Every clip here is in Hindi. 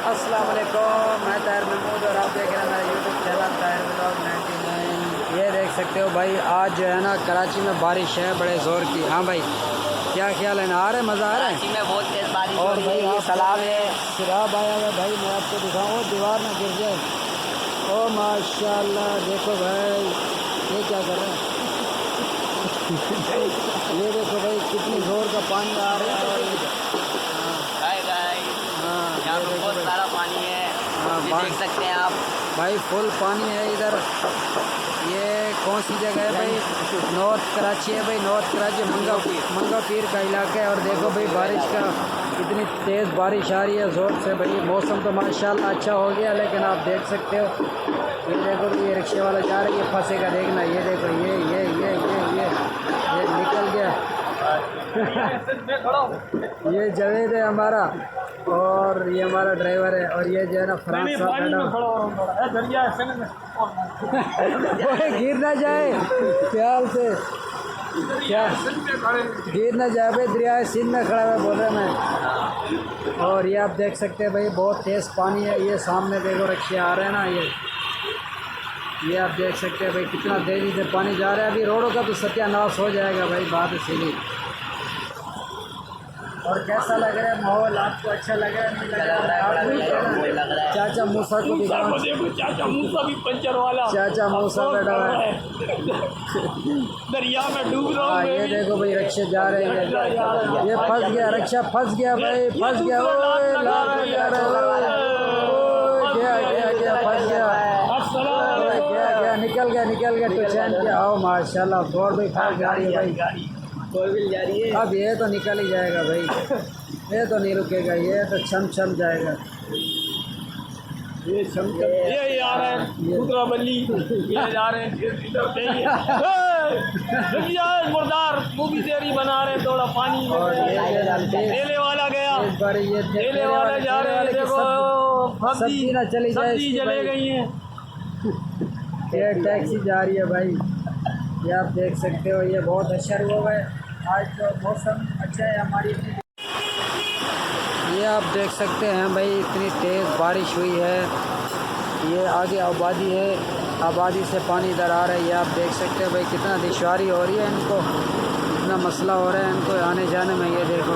अस्सलाम वालेकुम, मैं ताहिर महमूद और आप देख रहे हैं मेरा यूट्यूब चैनल ताहिर व्लॉग 99। ये देख सकते हो भाई, आज जो है ना कराची में बारिश है बड़े ज़ोर की। हाँ भाई, क्या ख्याल है? आ रहा है, मज़ा आ रहा है? कराची में बहुत तेज़ बारिश और भाई ये सलाब है। शराब आया हुआ भाई, मैं आपको दिखाऊँ, दीवार ना गिर जाए। ओ माशाल्लाह, देखो भाई ये क्या कर रहे हैं। ये देखो भाई कितनी ज़ोर का पानी आ रहा है। और यहाँ पे बहुत सारा पानी है, ये देख सकते हैं आप भाई, फुल पानी है इधर। ये कौन सी जगह है भाई? नॉर्थ कराची है भाई, नॉर्थ कराची मंगा पीर का इलाका है। और देखो भाई बारिश का, इतनी तेज़ बारिश आ रही है ज़ोर से भाई। मौसम तो माशाल्लाह अच्छा हो गया, लेकिन आप देख सकते हो ये देखो भाई, ये रिक्शे वाला जा रहा है, ये फंसेगा देखना। ये देखो ये निकल गया। ये जावेद है हमारा, और ये हमारा ड्राइवर है। और ये जो है ना फरान गिर ना जाए ख्याल से, क्या गिर ना जाए भाई, दरिया सिंध में खड़ा है बोल रहे मैं। और ये आप देख सकते हैं भाई, बहुत तेज़ पानी है। ये सामने देखो रिक्शे आ रहे हैं ना, ये आप देख सकते हैं भाई, कितना तेज़ी से पानी जा रहा है। अभी रोडों का तो सत्यानाश हो जाएगा भाई, बात इसीलिए। और कैसा लग रहा है माहौल? आपको अच्छा लग रहा है? नहीं लग रहा है? चाचा मूसा को दिखाओ, चाचा मूसा भी पंचर वाला, चाचा मूसा बैठा हुआ है, दरिया में डूब रहा हूँ। ये देखो भाई रिक्शे जा रहे हैं, ये फंस गया, रिक्शा फंस गया भाई, फंस गया। निकल गया तो चैन किया। आओ माशाल्लाह, 4 बाई 5 गाड़ी है भाई, 4 व्हील जा रही है। अब ये तो निकल ही जाएगा भाई, ये तो नहीं रुकेगा, ये तो छम जाएगा। ये आ रहे हैं खुदरा बल्ली, ये जा रहे हैं मुर्दार मूवी तेरी बना रहे हैं, थोड़ा पानी। और ठेले वाला गया, ठेले वाले जा रहे हैं, देखो सब्जी ना चली जाए, सब्जी चले गई है। ये टैक्सी जा रही है भाई, ये आप देख सकते हो। ये बहुत अच्छा हुआ है, आज तो मौसम अच्छा है हमारी। ये आप देख सकते हैं भाई, इतनी तेज़ बारिश हुई है। ये आगे आबादी है, आबादी से पानी इधर आ रहा है। ये आप देख सकते हैं भाई, कितना दुश्वारी हो रही है इनको, इतना मसला हो रहा है इनको आने जाने में। ये देखो,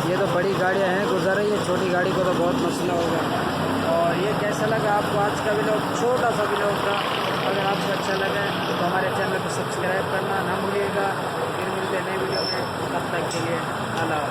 ये तो बड़ी गाड़ियाँ हैं गुजर रही है, छोटी गाड़ी को तो बहुत मसला होगा। और ये कैसा लगा आपको आज का व्लॉग? छोटा सा व्लॉग था। अगर आपको अच्छा लगा तो हमारे चैनल को सब्सक्राइब करना ना भूलिएगा। फिर मिलते हैं नए वीडियो में, तब तक के लिए अल्लाह।